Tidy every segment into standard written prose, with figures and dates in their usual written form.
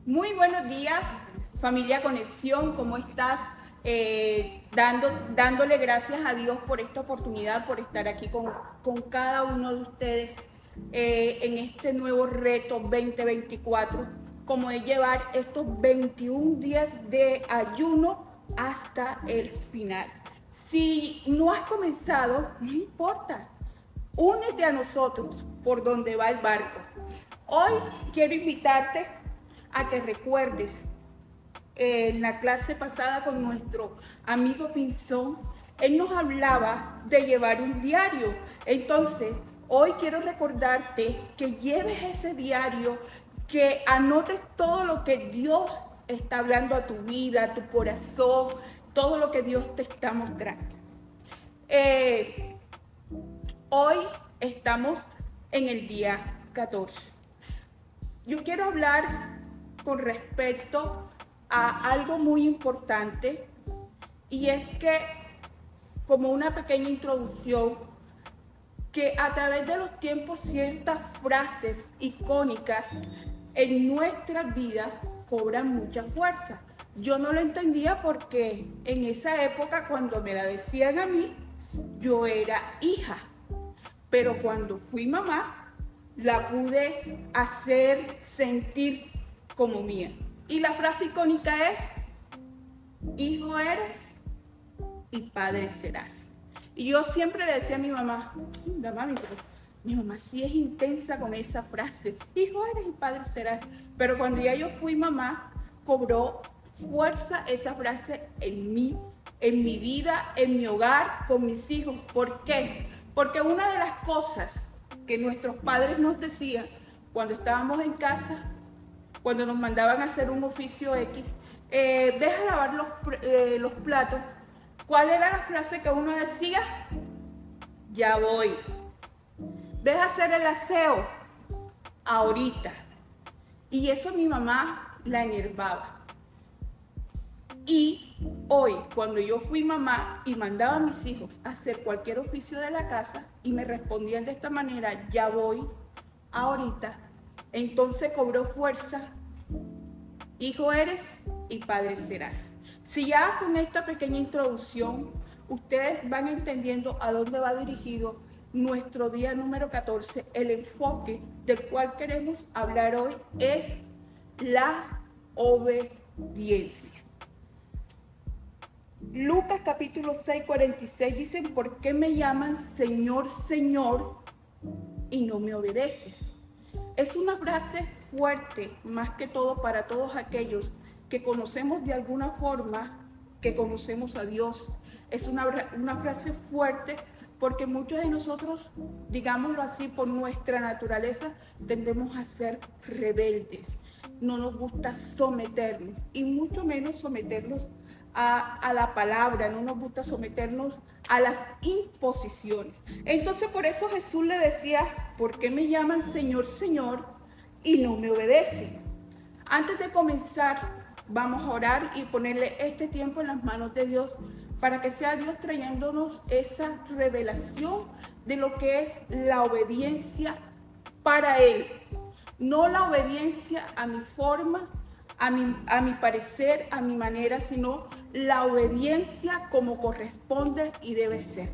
Muy buenos días, familia Conexión, ¿cómo estás? Dándole gracias a Dios por esta oportunidad, por estar aquí con cada uno de ustedes en este nuevo reto 2024, como es llevar estos 21 días de ayuno hasta el final. Si no has comenzado, no importa, únete a nosotros por donde va el barco. Hoy quiero invitarte a que recuerdes en la clase pasada con nuestro amigo Pinzón, él nos hablaba de llevar un diario. Entonces, hoy quiero recordarte que lleves ese diario, que anotes todo lo que Dios está hablando a tu vida, a tu corazón, todo lo que Dios te está mostrando. Hoy estamos en el día 14. Yo quiero hablar con respecto a algo muy importante, y es que, como una pequeña introducción, que a través de los tiempos ciertas frases icónicas en nuestras vidas cobran mucha fuerza. Yo no lo entendía porque en esa época, cuando me la decían a mí, yo era hija, pero cuando fui mamá, la pude hacer sentir como mía. Y la frase icónica es: hijo eres y padre serás. Y yo siempre le decía a mi mamá, mami, pero mi mamá sí es intensa con esa frase, hijo eres y padre serás. Pero cuando ya yo fui mamá, cobró fuerza esa frase en mí, en mi vida, en mi hogar, con mis hijos. ¿Por qué? Porque una de las cosas que nuestros padres nos decían cuando estábamos en casa, cuando nos mandaban a hacer un oficio X, ves a lavar los platos, ¿cuál era la frase que uno decía? Ya voy. Ves a hacer el aseo, ahorita. Y eso a mi mamá la enervaba. Y hoy, cuando yo fui mamá y mandaba a mis hijos a hacer cualquier oficio de la casa y me respondían de esta manera, ya voy, ahorita, entonces cobró fuerza: hijo eres y padre serás. Si ya con esta pequeña introducción ustedes van entendiendo a dónde va dirigido nuestro día número 14, el enfoque del cual queremos hablar hoy es la obediencia. Lucas capítulo 6, 46 dicen: ¿por qué me llaman Señor, Señor y no me obedeces? Es una frase fuerte, más que todo para todos aquellos que conocemos de alguna forma, que conocemos a Dios. Es una frase fuerte porque muchos de nosotros, digámoslo así, por nuestra naturaleza, tendemos a ser rebeldes. No nos gusta someternos, y mucho menos someternos a la palabra, no nos gusta someternos a las imposiciones. Entonces, por eso Jesús le decía: ¿por qué me llaman Señor, Señor y no me obedecen? Antes de comenzar, vamos a orar y ponerle este tiempo en las manos de Dios, para que sea Dios trayéndonos esa revelación de lo que es la obediencia para Él. No la obediencia a mi forma, a mi parecer, a mi manera, sino la obediencia como corresponde y debe ser.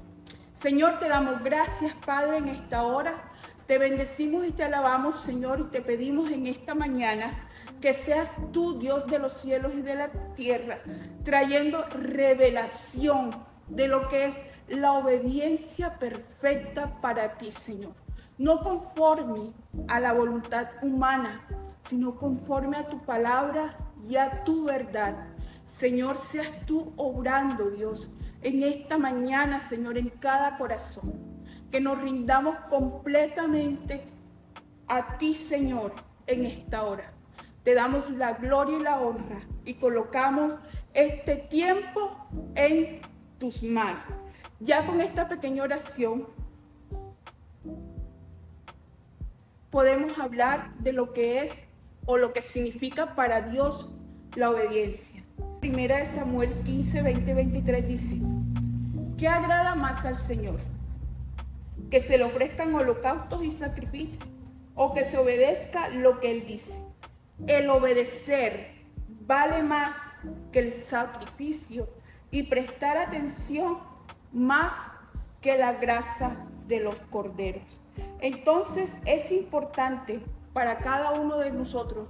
Señor, te damos gracias, Padre, en esta hora. Te bendecimos y te alabamos, Señor, y te pedimos en esta mañana que seas tú, Dios de los cielos y de la tierra, trayendo revelación de lo que es la obediencia perfecta para ti, Señor. No conforme a la voluntad humana, sino conforme a tu palabra y a tu verdad. Señor, seas tú obrando, Dios, en esta mañana, Señor, en cada corazón. Que nos rindamos completamente a ti, Señor, en esta hora. Te damos la gloria y la honra y colocamos este tiempo en tus manos. Ya con esta pequeña oración podemos hablar de lo que es o lo que significa para Dios la obediencia. Primera de Samuel 15, 20, 23 dice: ¿qué agrada más al Señor? ¿Que se le ofrezcan holocaustos y sacrificios, o que se obedezca lo que Él dice? el obedecer vale más que el sacrificio y prestar atención más que la grasa de los corderos. Entonces es importante para cada uno de nosotros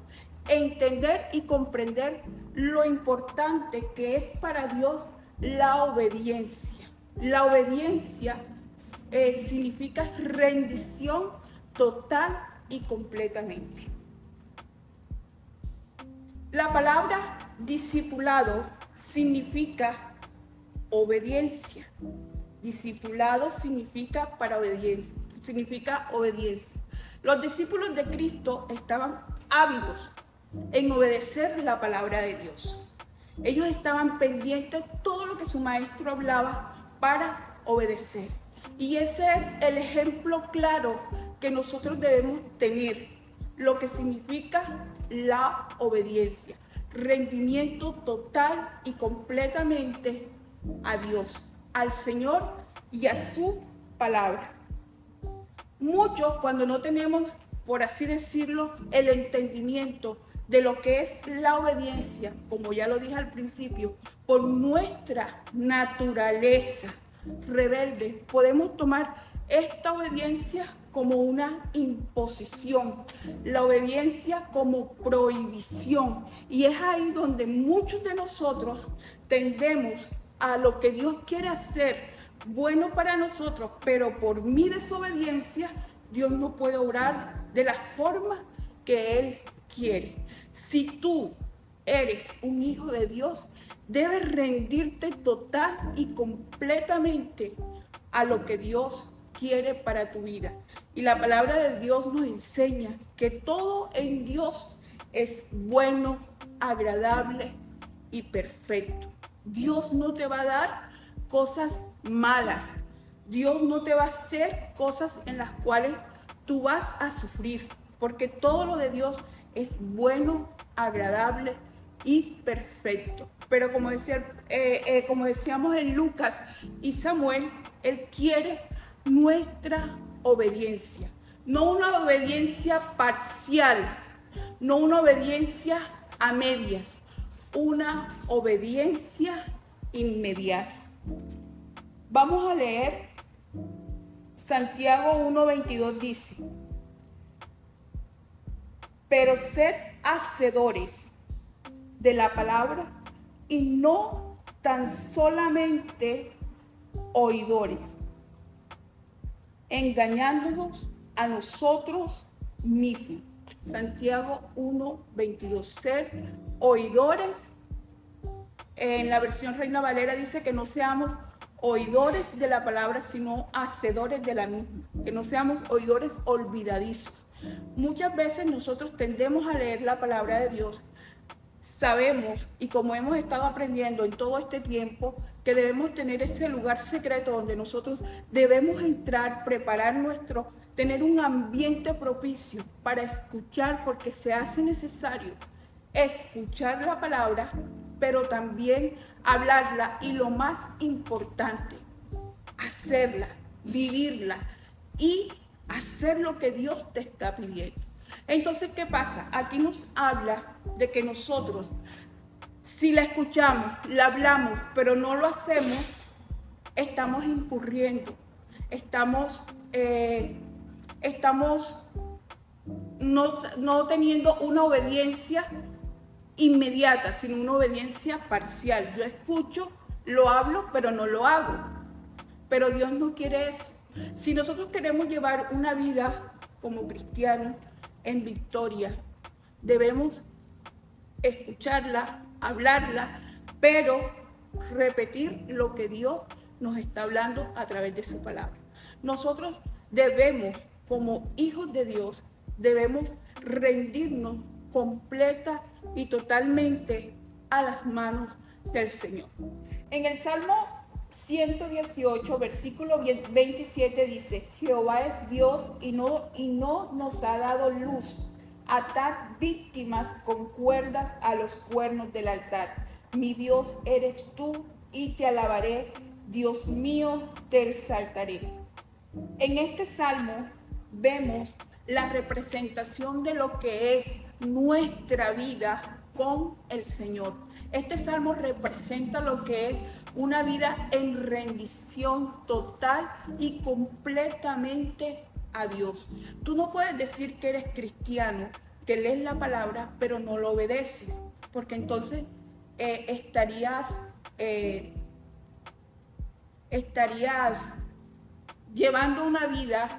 entender y comprender lo importante que es para Dios la obediencia. La obediencia significa rendición total y completamente. La palabra discipulado significa obediencia. Discipulado significa obediencia. Los discípulos de Cristo estaban ávidos en obedecer la palabra de Dios. Ellos estaban pendientes de todo lo que su maestro hablaba para obedecer. Y ese es el ejemplo claro que nosotros debemos tener, lo que significa la obediencia, rendimiento total y completamente a Dios, al Señor y a su palabra. Muchos, cuando no tenemos, por así decirlo, el entendimiento de lo que es la obediencia, como ya lo dije al principio, por nuestra naturaleza rebelde, podemos tomar esta obediencia como una imposición, la obediencia como prohibición. Y es ahí donde muchos de nosotros tendemos a lo que Dios quiere hacer bueno para nosotros, pero por mi desobediencia, Dios no puede obrar de la forma que Él quiere. Si tú eres un hijo de Dios, debes rendirte total y completamente a lo que Dios quiere para tu vida. Y la palabra de Dios nos enseña que todo en Dios es bueno, agradable y perfecto. Dios no te va a dar cosas malas. Dios no te va a hacer cosas en las cuales tú vas a sufrir, porque todo lo de Dios es bueno, agradable y perfecto. Pero como decíamos en Lucas y Samuel, Él quiere nuestra obediencia, no una obediencia parcial, no una obediencia a medias, una obediencia inmediata. Vamos a leer Santiago 1:22 dice: pero sed hacedores de la palabra y no tan solamente oidores, engañándonos a nosotros mismos. Santiago 1:22, ser oidores. En la versión Reina Valera dice que no seamos oidores de la palabra, sino hacedores de la misma, que no seamos oidores olvidadizos. Muchas veces nosotros tendemos a leer la palabra de Dios, sabemos, y como hemos estado aprendiendo en todo este tiempo, que debemos tener ese lugar secreto donde nosotros debemos entrar, tener un ambiente propicio para escuchar, porque se hace necesario escuchar la palabra, pero también hablarla y lo más importante, hacerla, vivirla y hacer lo que Dios te está pidiendo. Entonces, ¿qué pasa? Aquí nos habla de que nosotros, si la escuchamos, la hablamos, pero no lo hacemos, estamos incurriendo, estamos no teniendo una obediencia inmediata, sino una obediencia parcial. Yo escucho, lo hablo, pero no lo hago. Pero Dios no quiere eso. Si nosotros queremos llevar una vida como cristianos en victoria, debemos escucharla, hablarla, pero repetir lo que Dios nos está hablando a través de su palabra. Nosotros debemos, como hijos de Dios, debemos rendirnos completa y totalmente a las manos del Señor. En el Salmo 118, versículo 27 dice: Jehová es Dios y no nos ha dado luz. Atad víctimas con cuerdas a los cuernos del altar. Mi Dios eres tú y te alabaré. Dios mío, te exaltaré. En este salmo vemos la representación de lo que es nuestra vida con el Señor. Este salmo representa lo que es una vida en rendición total y completamente a Dios. Tú no puedes decir que eres cristiano, que lees la palabra, pero no lo obedeces, porque entonces estarías llevando una vida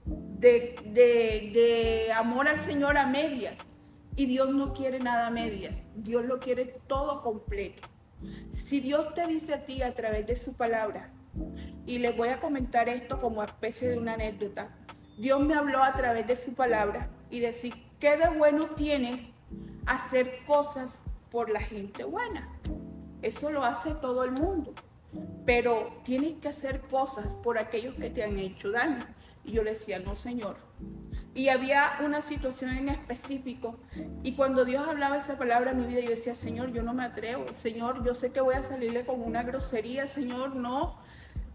de amor al Señor a medias. Y Dios no quiere nada a medias, Dios lo quiere todo completo. Si Dios te dice a ti a través de su palabra, y les voy a comentar esto como especie de una anécdota, Dios me habló a través de su palabra y decir, ¿qué de bueno tienes hacer cosas por la gente buena? Eso lo hace todo el mundo, pero tienes que hacer cosas por aquellos que te han hecho daño. Y yo le decía, no, Señor. Y había una situación en específico, y cuando Dios hablaba esa palabra en mi vida, yo decía, Señor, yo no me atrevo, Señor, yo sé que voy a salirle con una grosería, Señor, no.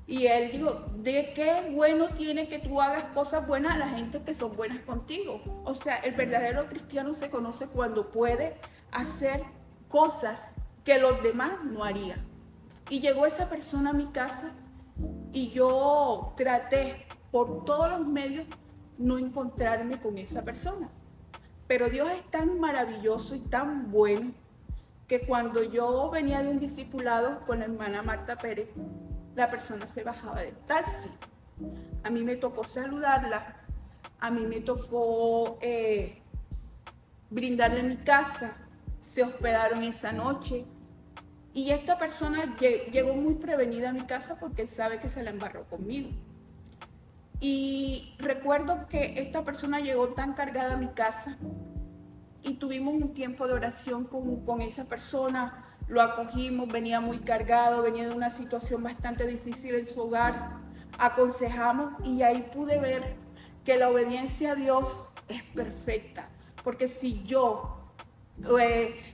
Y Él dijo, ¿de qué bueno tiene que tú hagas cosas buenas a la gente que son buenas contigo? O sea, el verdadero cristiano se conoce cuando puede hacer cosas que los demás no harían. Y llegó esa persona a mi casa y yo traté por todos los medios no encontrarme con esa persona. Pero Dios es tan maravilloso y tan bueno que cuando yo venía de un discipulado con la hermana Marta Pérez, la persona se bajaba del taxi. A mí me tocó saludarla, a mí me tocó brindarle mi casa, se hospedaron esa noche. Y esta persona llegó muy prevenida a mi casa porque sabe que se la embarró conmigo. Y recuerdo que esta persona llegó tan cargada a mi casa y tuvimos un tiempo de oración con esa persona, lo acogimos, venía muy cargado, venía de una situación bastante difícil en su hogar, aconsejamos y ahí pude ver que la obediencia a Dios es perfecta, porque si yo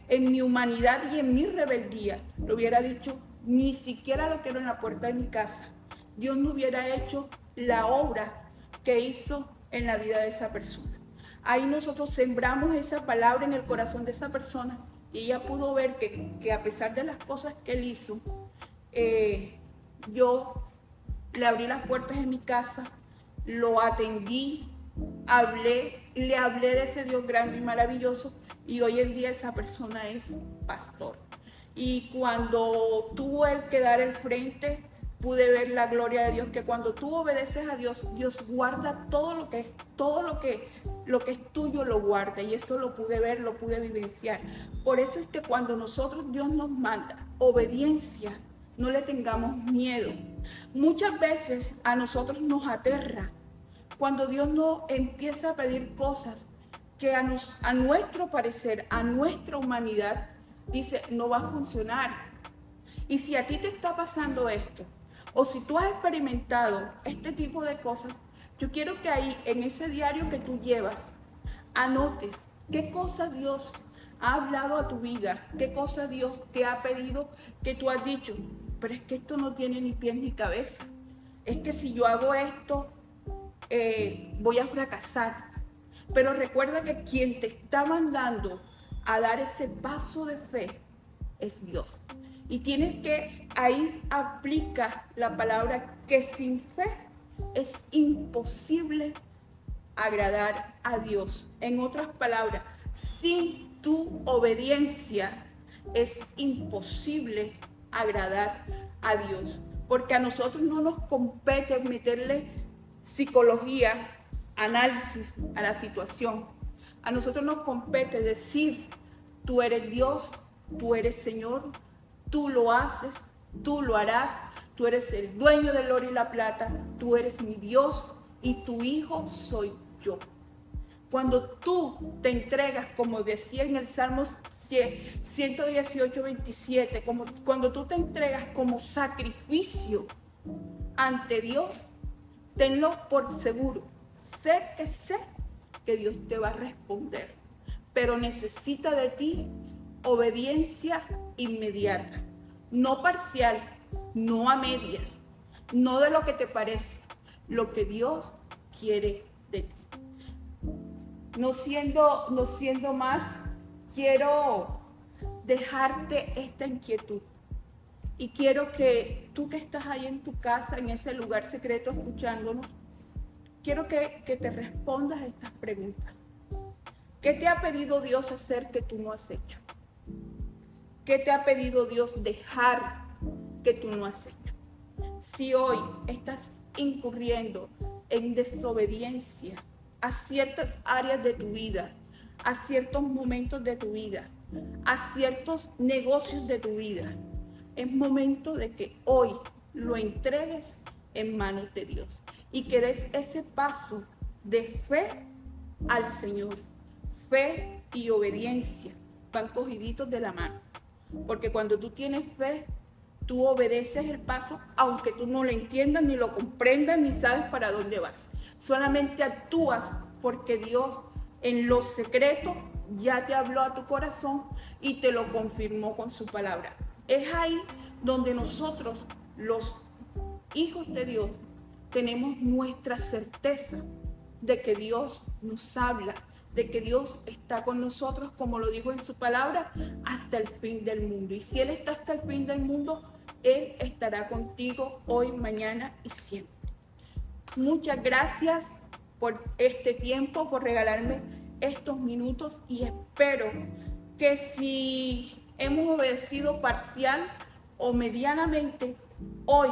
en mi humanidad y en mi rebeldía le hubiera dicho, ni siquiera lo quiero en la puerta de mi casa, Dios no hubiera hecho la obra que hizo en la vida de esa persona. Ahí nosotros sembramos esa palabra en el corazón de esa persona y ella pudo ver que a pesar de las cosas que él hizo, yo le abrí las puertas de mi casa, lo atendí, le hablé de ese Dios grande y maravilloso, y hoy en día esa persona es pastor. Y cuando tuvo él que dar el frente, pude ver la gloria de Dios, que cuando tú obedeces a Dios, Dios guarda todo lo que es tuyo, lo guarda, y eso lo pude ver, lo pude vivenciar. Por eso es que cuando Dios nos manda obediencia, no le tengamos miedo. Muchas veces a nosotros nos aterra cuando Dios nos empieza a pedir cosas que a nuestro parecer, a nuestra humanidad, dice, no va a funcionar. Y si a ti te está pasando esto, o si tú has experimentado este tipo de cosas, yo quiero que ahí, en ese diario que tú llevas, anotes qué cosas Dios ha hablado a tu vida, qué cosas Dios te ha pedido que tú has dicho, pero es que esto no tiene ni pies ni cabeza. Es que si yo hago esto, voy a fracasar. Pero recuerda que quien te está mandando a dar ese paso de fe es Dios. Y tienes que, ahí aplica la palabra que sin fe es imposible agradar a Dios. En otras palabras, sin tu obediencia es imposible agradar a Dios. Porque a nosotros no nos compete meterle psicología, análisis a la situación. A nosotros nos compete decir, tú eres Dios, tú eres Señor, tú lo haces, tú lo harás, tú eres el dueño del oro y la plata, tú eres mi Dios y tu hijo soy yo. Cuando tú te entregas, como decía en el Salmo 118, 27, cuando tú te entregas como sacrificio ante Dios, tenlo por seguro. Sé que Dios te va a responder, pero necesita de ti obediencia inmediata, no parcial, no a medias, no de lo que te parece, lo que Dios quiere de ti. no siendo más, quiero dejarte esta inquietud. Y quiero que tú que estás ahí en tu casa, en ese lugar secreto escuchándonos, quiero que te respondas estas preguntas. ¿Qué te ha pedido Dios hacer que tú no has hecho? ¿Qué te ha pedido Dios dejar que tú no has hecho? Si hoy estás incurriendo en desobediencia a ciertas áreas de tu vida, a ciertos momentos de tu vida, a ciertos negocios de tu vida, es momento de que hoy lo entregues en manos de Dios y que des ese paso de fe al Señor. Fe y obediencia van cogiditos de la mano, porque cuando tú tienes fe, tú obedeces el paso, aunque tú no lo entiendas, ni lo comprendas, ni sabes para dónde vas. Solamente actúas porque Dios en lo secreto ya te habló a tu corazón y te lo confirmó con su palabra. Es ahí donde nosotros, los hijos de Dios, tenemos nuestra certeza de que Dios nos habla, de que Dios está con nosotros, como lo dijo en su palabra, hasta el fin del mundo. Y si Él está hasta el fin del mundo, Él estará contigo hoy, mañana y siempre. Muchas gracias por este tiempo, por regalarme estos minutos, y espero que si hemos obedecido parcial o medianamente, hoy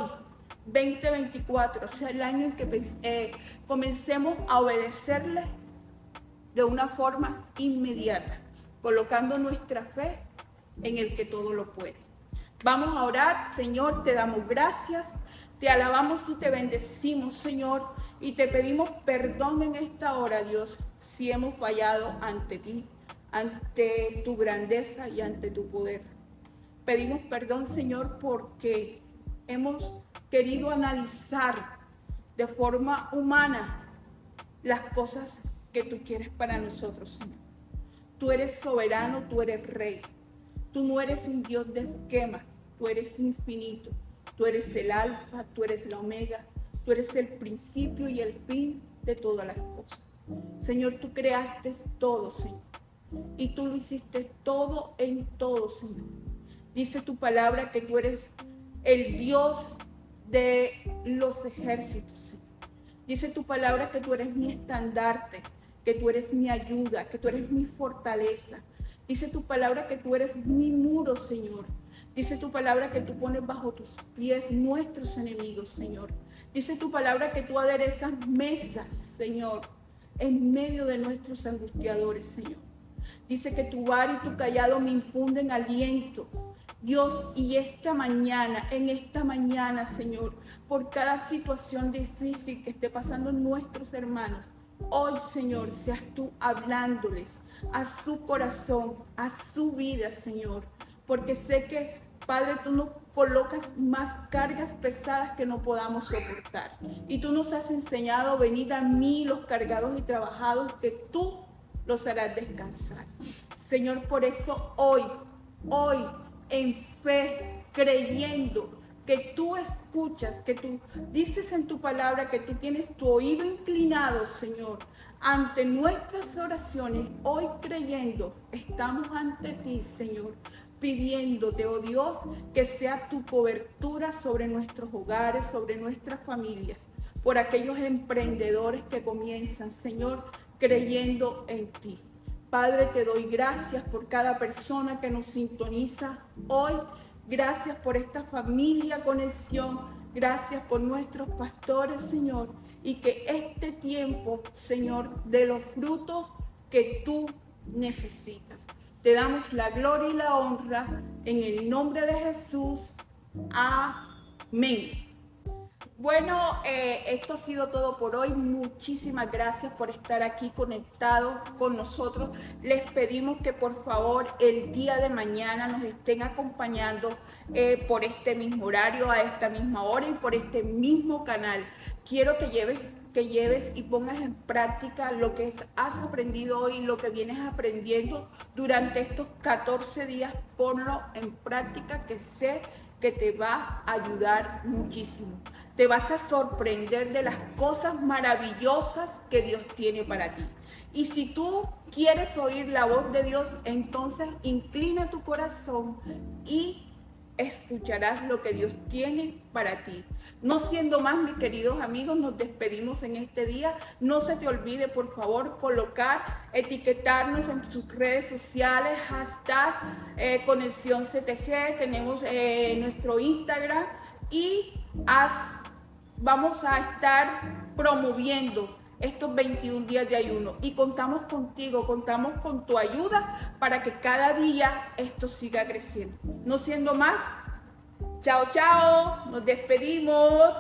2024 sea el año en que comencemos a obedecerle de una forma inmediata, colocando nuestra fe en el que todo lo puede. Vamos a orar. Señor, te damos gracias, te alabamos y te bendecimos, Señor, y te pedimos perdón en esta hora, Dios, si hemos fallado ante ti, ante tu grandeza y ante tu poder. Pedimos perdón, Señor, porque hemos querido analizar de forma humana las cosas que tú quieres para nosotros, Señor. Tú eres soberano, tú eres rey. Tú no eres un Dios de esquema, tú eres infinito. Tú eres el alfa, tú eres la omega, tú eres el principio y el fin de todas las cosas. Señor, tú creaste todo, Señor, y tú lo hiciste todo en todo, Señor. Dice tu palabra que tú eres el Dios de los ejércitos, Señor. Dice tu palabra que tú eres mi estandarte, que tú eres mi ayuda, que tú eres mi fortaleza. Dice tu palabra que tú eres mi muro, Señor. Dice tu palabra que tú pones bajo tus pies nuestros enemigos, Señor. Dice tu palabra que tú aderezas mesas, Señor, en medio de nuestros angustiadores, Señor. Dice que tu vara y tu callado me infunden aliento. Dios, y en esta mañana, Señor, por cada situación difícil que esté pasando nuestros hermanos, hoy, Señor, seas tú hablándoles a su corazón, a su vida, Señor, porque sé que, Padre, tú nos colocas más cargas pesadas que no podamos soportar. Y tú nos has enseñado, venid a mí los cargados y trabajados, que tú los harás descansar. Señor, por eso hoy, en fe, creyendo que tú escuchas, que tú dices en tu palabra que tú tienes tu oído inclinado, Señor, ante nuestras oraciones, hoy creyendo, estamos ante ti, Señor, pidiéndote, oh Dios, que sea tu cobertura sobre nuestros hogares, sobre nuestras familias, por aquellos emprendedores que comienzan, Señor, creyendo en ti. Padre, te doy gracias por cada persona que nos sintoniza hoy. Gracias por esta familia Conexión. Gracias por nuestros pastores, Señor. Y que este tiempo, Señor, dé los frutos que tú necesitas. Te damos la gloria y la honra en el nombre de Jesús. Amén. Bueno, esto ha sido todo por hoy. Muchísimas gracias por estar aquí conectados con nosotros. Les pedimos que por favor el día de mañana nos estén acompañando por este mismo horario, a esta misma hora y por este mismo canal. Quiero que lleves y pongas en práctica lo que has aprendido hoy, lo que vienes aprendiendo durante estos 14 días. Ponlo en práctica, que sé que te va a ayudar muchísimo. Te vas a sorprender de las cosas maravillosas que Dios tiene para ti. Y si tú quieres oír la voz de Dios, entonces inclina tu corazón y escucharás lo que Dios tiene para ti. No siendo más, mis queridos amigos, nos despedimos en este día. No se te olvide, por favor, colocar, etiquetarnos en sus redes sociales, hashtag Conexión CTG, tenemos nuestro Instagram y vamos a estar promoviendo estos 21 días de ayuno y contamos contigo, contamos con tu ayuda para que cada día esto siga creciendo. No siendo más, chao, chao, nos despedimos.